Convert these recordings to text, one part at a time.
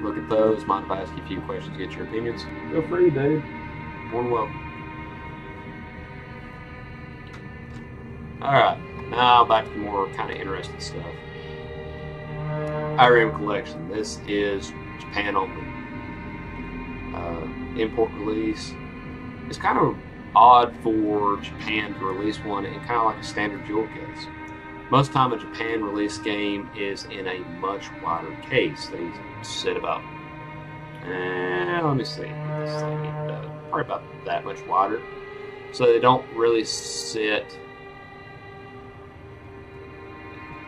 look at those. Mind if I ask you a few questions, get your opinions? Feel free, dude. More than welcome. Alright, now back to the more kind of interesting stuff. IRM collection. This is Japan only. Import release. It's kind of odd for Japan to release one in kind of like a standard jewel case. Most time a Japan release game is in a much wider case. They said about, let me see, probably about that much wider. So they don't really sit,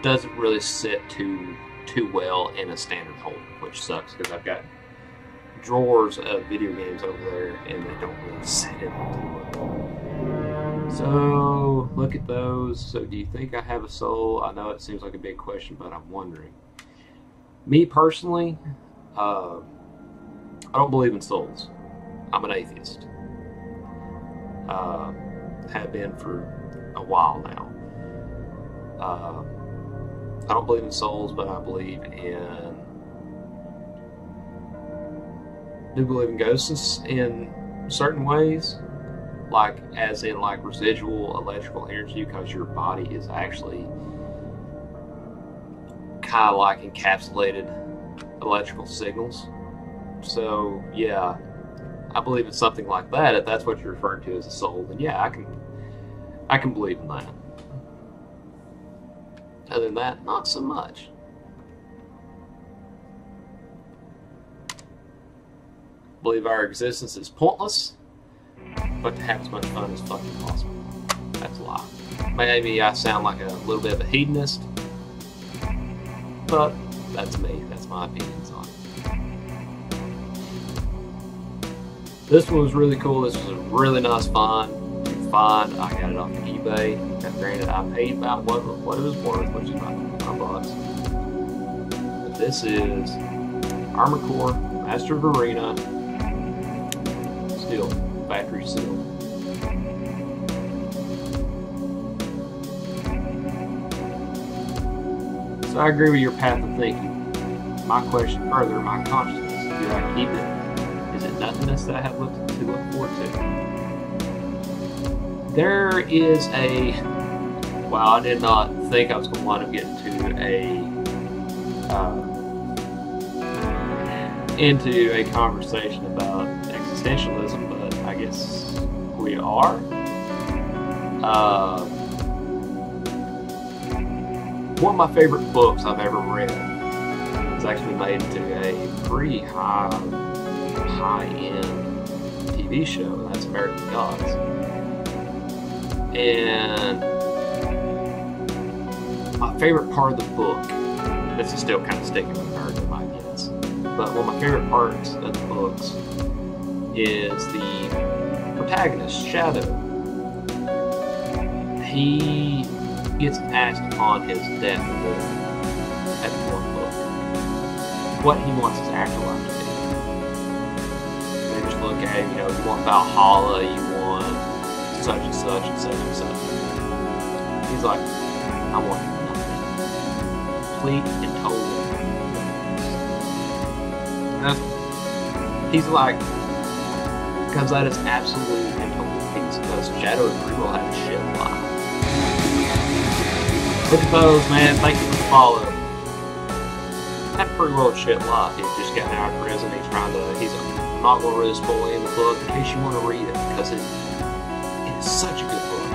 doesn't really sit too well in a standard holder, which sucks because I've got drawers of video games over there and they don't really sit in them too well. So look at those. So do you think I have a soul? I know it seems like a big question, but I'm wondering. Me personally, I don't believe in souls. I'm an atheist. Have been for a while now. I don't believe in souls, but I believe in, do believe in ghosts in certain ways, like as in like residual electrical energy, because your body is actually kind of like encapsulated electrical signals. So yeah, I believe in something like that. If that's what you're referring to as a soul, then yeah, I can believe in that. Other than that, not so much. Believe our existence is pointless, but to have as much fun as fucking possible. That's a lie. Maybe I sound like a little bit of a hedonist, but that's me. That's my opinions on it. This one was really cool. This was a really nice find. I got it off of eBay. Now, granted, I paid about what it was worth, which is about $5. But this is Armor Core, Master of Arena, steel, factory sealed. So I agree with your path of thinking. My question further, my consciousness, do I keep it? Is it nothingness that I have to look forward to? There is a, well, I did not think I was going to wind up getting into a conversation about existentialism, but I guess we are. One of my favorite books I've ever read was actually made into a pretty high-end TV show, and that's American Gods. And my favorite part of the book, this is still kind of sticking with nerd, I guess, but one of my favorite parts of the books is the protagonist, Shadow. He gets asked on his deathbed at the one book what he wants his afterlife to be. They just look at him, you know, you want Valhalla, you want such and such and such and such. He's like, I want nothing. Complete and total. And he's like, because that is absolute and total peace, because Shadow of Free Will had a shit life. Look at those, man. Thank you for the follow. Had a pretty well shit life. He's just gotten out of prison. He's trying to, I'm not going to really spoil in the book in case you want to read it, because it is such a good book.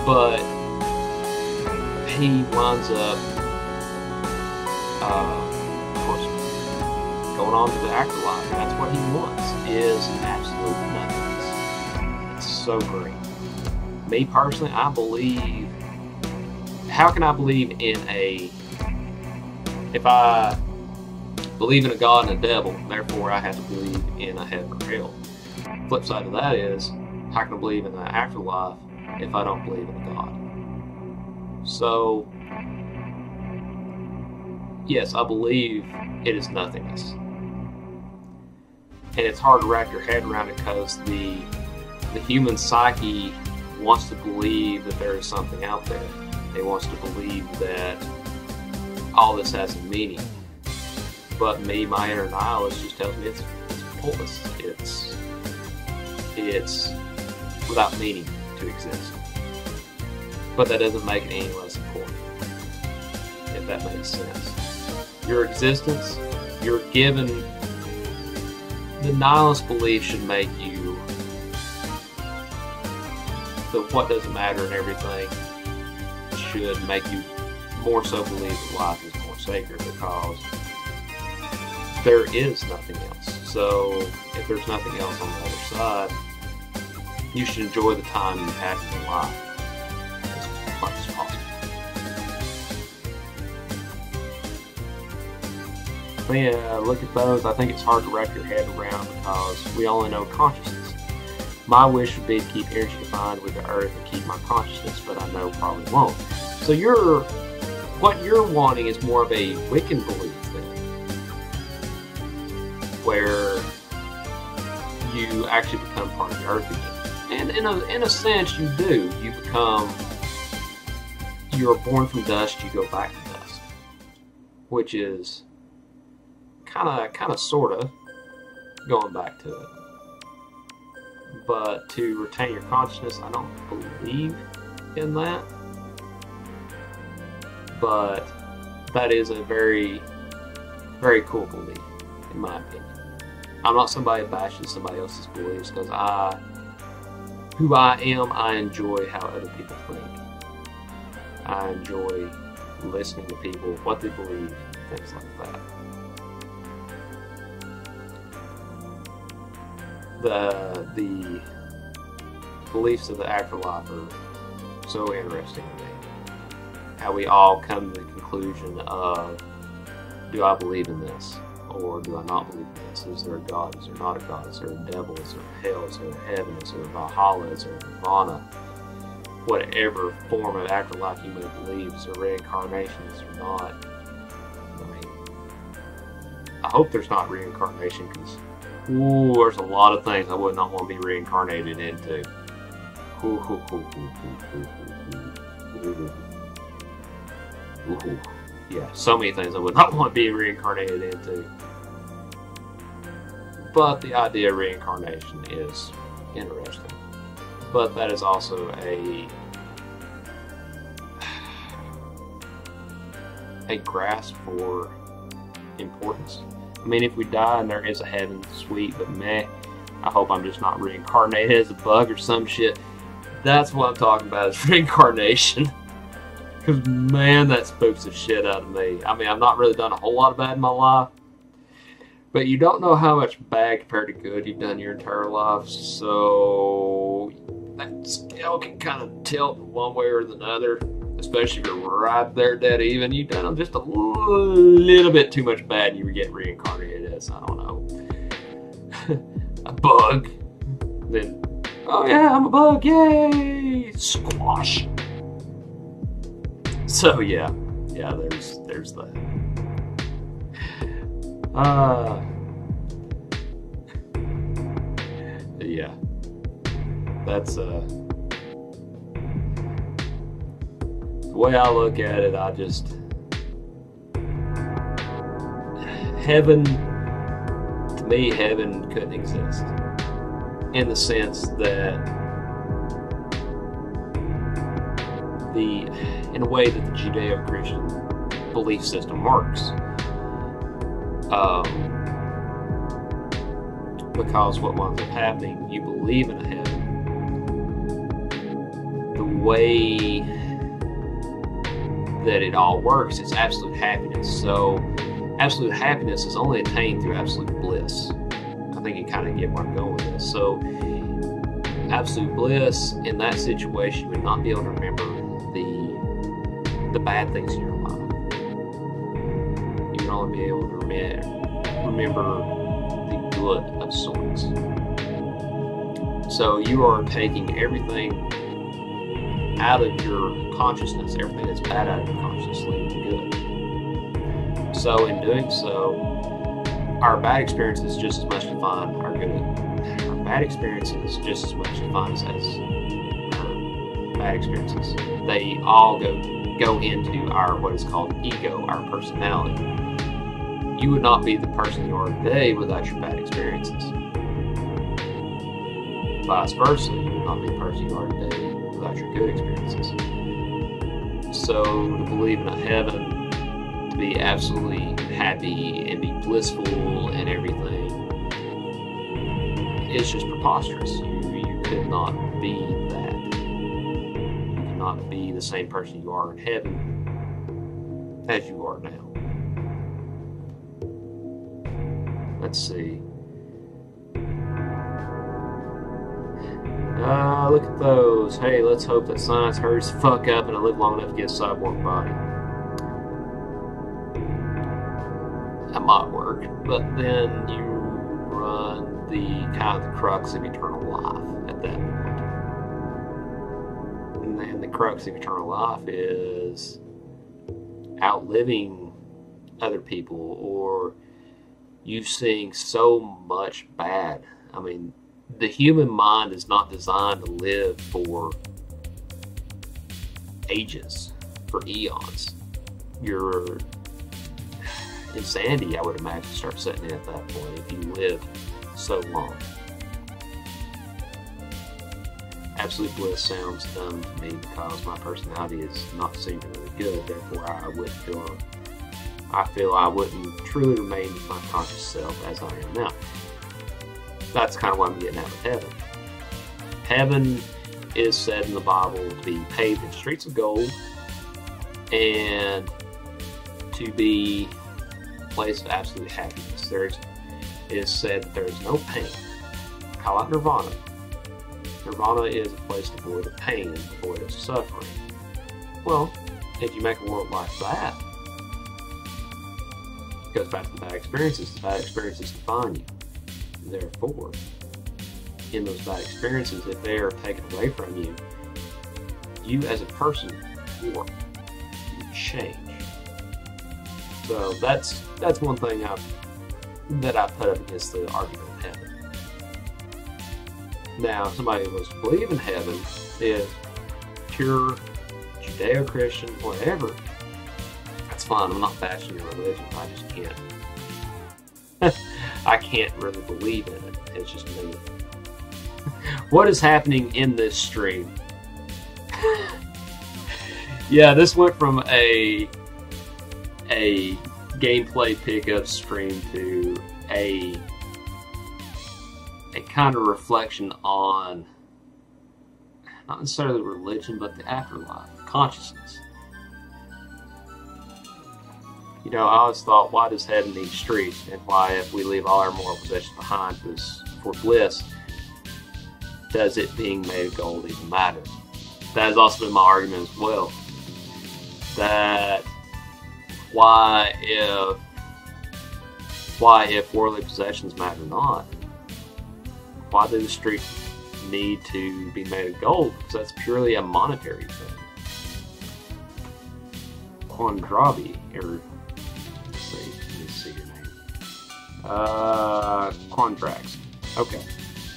But he winds up, of course, going on to the afterlife. And that's what he wants, is absolute nothingness. It's so great. Me personally, I believe, how can I believe in if I believe in a God and a devil, therefore I have to believe in a heaven or hell. Flip side of that is, how can I believe in the afterlife if I don't believe in a God? So, yes, I believe it is nothingness. And it's hard to wrap your head around it because the human psyche wants to believe that there is something out there. It wants to believe that all this has a meaning. But me, my inner nihilist, just tells me it's pointless. It's without meaning to exist. But that doesn't make it any less important, if that makes sense. Your existence, you're given, the nihilist belief should make you, the what doesn't matter and everything should make you more so believe that life is more sacred, because there is nothing else. So if there's nothing else on the other side, you should enjoy the time you have in your life as much as possible. But yeah, look at those. I think it's hard to wrap your head around because we only know consciousness. My wish would be to keep energy defined with the earth and keep my consciousness, but I know probably won't. So what you're wanting is more of a Wiccan belief then, where you actually become part of the earth again. And in a sense, you do. You're born from dust, you go back to dust, which is kind of, sort of going back to it. But to retain your consciousness, I don't believe in that. But that is a very, very cool belief, in my opinion. I'm not somebody bashing somebody else's beliefs, because who I am, I enjoy how other people think. I enjoy listening to people, what they believe, things like that. The beliefs of the afterlife are so interesting to me. How we all come to the conclusion of, do I believe in this? Or do I not believe in this? Is there a God? Is there not a God? Is there a devil? Is there a hell? Is there a heaven? Is there a Valhalla? Is there a Nirvana? Whatever form of afterlife you may believe, is there reincarnation? Is there not? I mean, I hope there's not reincarnation, because there's a lot of things I would not want to be reincarnated into. Yeah, so many things I would not want to be reincarnated into. But the idea of reincarnation is interesting. But that is also a grasp for importance. I mean, if we die and there is a heaven, sweet, but meh, I hope I'm just not reincarnated as a bug or some shit. That's what I'm talking about, is reincarnation. Because, man, that spooks the shit out of me. I mean, I've not really done a whole lot of bad in my life. But you don't know how much bad compared to good you've done your entire life. So that scale can kind of tilt one way or the other. Especially if you're right there dead even. You've done just a little bit too much bad and you get reincarnated as, I don't know, a bug. Then, oh yeah, I'm a bug, yay! Squash. So yeah, there's that. Yeah, that's the way I look at it. I just, heaven, to me, heaven couldn't exist in the sense that in a way that the Judeo-Christian belief system works. Because what winds up happening, you believe in a heaven. The way that it all works is absolute happiness. So absolute happiness is only attained through absolute bliss. I think you kind of get where I'm going with this. So absolute bliss in that situation, you would not be able to remember the bad things in your life. You would only be able to remember the good of sorts. So you are taking everything out of your consciousness, everything that's bad out of your consciousness, leaving good. So in doing so, our bad experiences just as much define our good. Our bad experiences just as much define us as our bad experiences. They all go into our what is called ego, our personality. you would not be the person you are today without your bad experiences. Vice versa, you would not be the person you are today without your good experiences. So to believe in a heaven, to be absolutely happy and be blissful and everything, is just preposterous. You could not be that. You could not be the same person you are in heaven as you are now. Let's see. Look at those. Hey, let's hope that science hurries the fuck up and I live long enough to get a cyborg body. That might work, but then you run the kind of the crux of eternal life at that point. And then the crux of eternal life is outliving other people, or you seeing so much bad. I mean, the human mind is not designed to live for ages, for eons. Your insanity, I would imagine, starts setting in at that point if you live so long. Absolute bliss sounds dumb to me because my personality is not seeming really good, therefore I feel I wouldn't truly remain my conscious self as I am now. That's kind of what I'm getting at with heaven. Heaven is said in the Bible to be paved in streets of gold and to be a place of absolute happiness. It is said that there is no pain. Kind of like Nirvana. Nirvana is a place devoid of pain, devoid of suffering. Well, if you make a world like that, it goes back to the bad experiences. The bad experiences define you. Therefore, in those bad experiences, if they are taken away from you, you as a person warp. You change. So that's one thing that I put up against the argument of heaven. Now, somebody who wants to believe in heaven is pure Judeo-Christian, whatever. That's fine. I'm not bashing your religion. I just can't. I can't really believe in it. It's just me. What is happening in this stream? Yeah, this went from a gameplay pickup stream to a kind of reflection on not necessarily religion, but the afterlife, consciousness. You know, I always thought, why does heaven need streets? And why, if we leave all our moral possessions behind for bliss, does it being made of gold even matter? That has also been my argument as well. That why if worldly possessions matter not, why do the streets need to be made of gold? Because that's purely a monetary thing. Quandrabi, or let me see your name. Quandrax. Okay.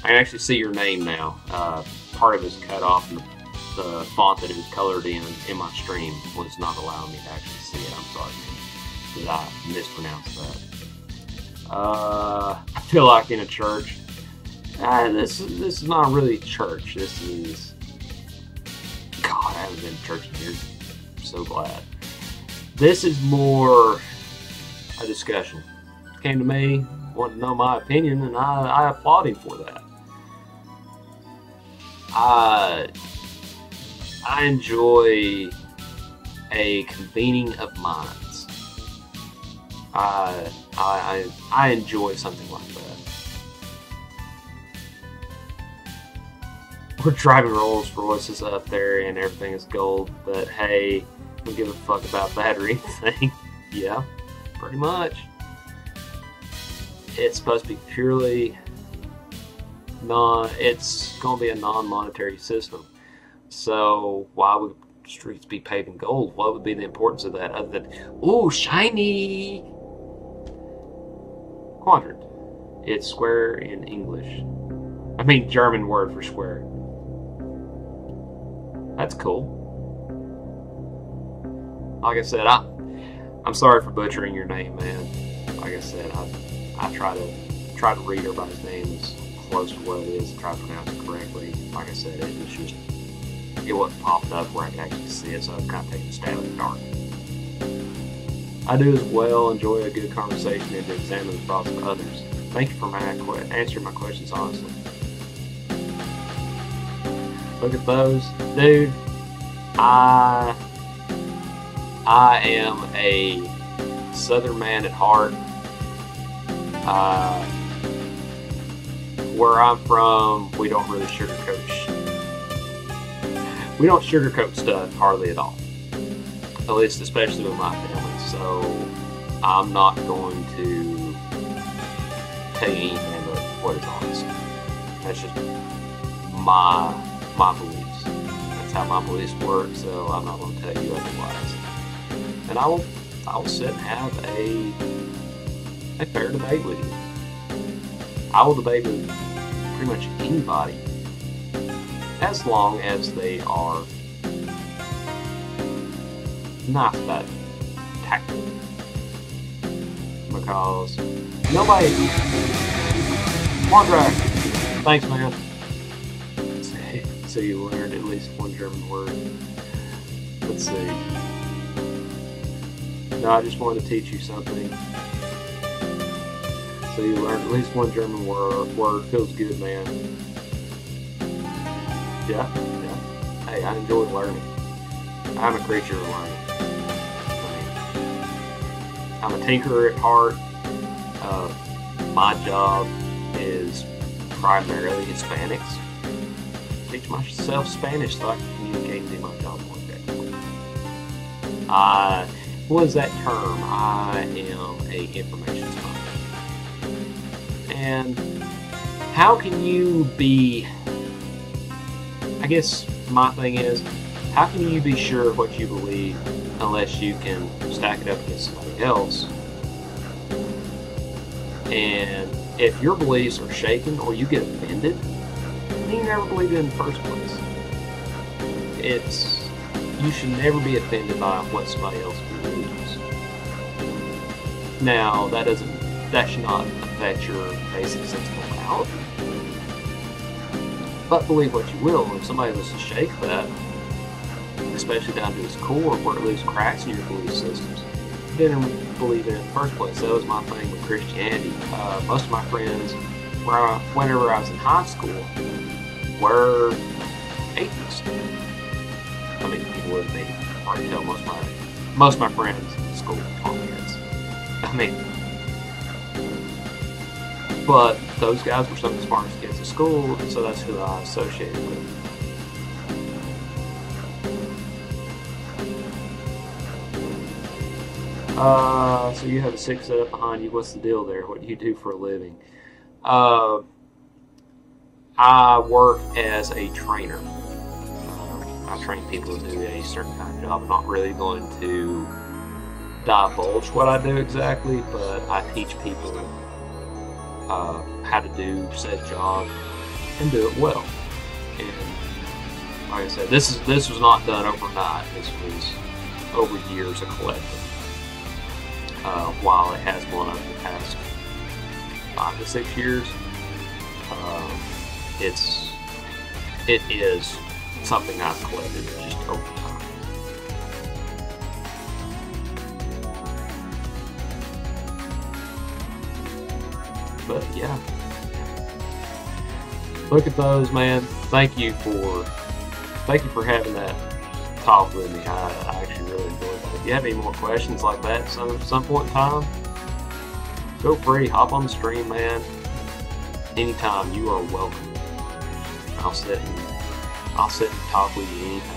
I can actually see your name now. Part of it is cut off, and the font that it was colored in my stream was not allowing me to actually see it. I'm sorry, man. Did I mispronounce that? I feel like in a church. This is not really church. This is... God, I haven't been to church in years. I'm so glad. This is more a discussion. Came to me, wanted to know my opinion, and I applaud him for that. I enjoy a convening of minds. I enjoy something like that. We're driving Rolls Royces up there and everything is gold, but hey, don't give a fuck about that or anything. Yeah, pretty much. It's supposed to be purely it's going to be a non-monetary system. So why would streets be paved in gold? What would be the importance of that other than, ooh, shiny quadrant? It's square in English. I mean, German word for square. That's cool. Like I said, I'm sorry for butchering your name, man. like I said, I try to read everybody's name as close to what it is and try to pronounce it correctly. Like I said, it wasn't popped up where I could actually see it, so I was kind of taking a stab in the dark. I do as well enjoy a good conversation and to examine the thoughts of others. Thank you for answering my questions honestly. Look at those. Dude, I am a Southern man at heart. Where I'm from, we don't really sugarcoat stuff hardly at all. At least, especially with my family. So I'm not going to tell you anything but what is honest. That's just my beliefs. That's how my beliefs work. So I'm not going to tell you otherwise. And I will sit and have a fair debate with you. I will debate with pretty much anybody as long as they are not that tactful. Because nobody. One drag. Thanks, man. So you learned at least one German word. Let's see. No, I just wanted to teach you something. So you learned at least one German word. Feels good, man. Yeah. Hey, I enjoy learning. I'm a creature of learning. I'm a tinkerer at heart. My job is primarily Hispanics. Teach myself Spanish so I can communicate and do my job more effectively. What is that term? I am a information sponge. And how can you be, I guess my thing is, how can you be sure of what you believe unless you can stack it up against somebody else? And if your beliefs are shaken or you get offended, then you never believed it in the first place. You should never be offended by what somebody else believes. Now, that should not affect your basic sense of morality. But believe what you will, if somebody was to shake that, especially down to its core, where it leaves cracks in your belief systems, you didn't believe in it in the first place. That was my thing with Christianity. Most of my friends, whenever I was in high school, were atheists. I mean, people wouldn't be hard to tell. Most of my friends in school were Tomcats. I mean, but those guys were some of the smartest kids at school, and so that's who I associated with. So you have a 6 setup behind you. What's the deal there? What do you do for a living? I work as a trainer. I train people to do a certain kind of job. I'm not really going to divulge what I do exactly, but I teach people how to do said job and do it well. And like I said, this was not done overnight. This was over years of collecting. While it has gone up the past 5 to 6 years, it is something I've collected just over time. But yeah, look at those, man. Thank you for having that talk with me. I actually really enjoyed that. If you have any more questions like that at some point in time, feel free, hop on the stream, man. Anytime, you are welcome. I'll sit and talk with you anytime.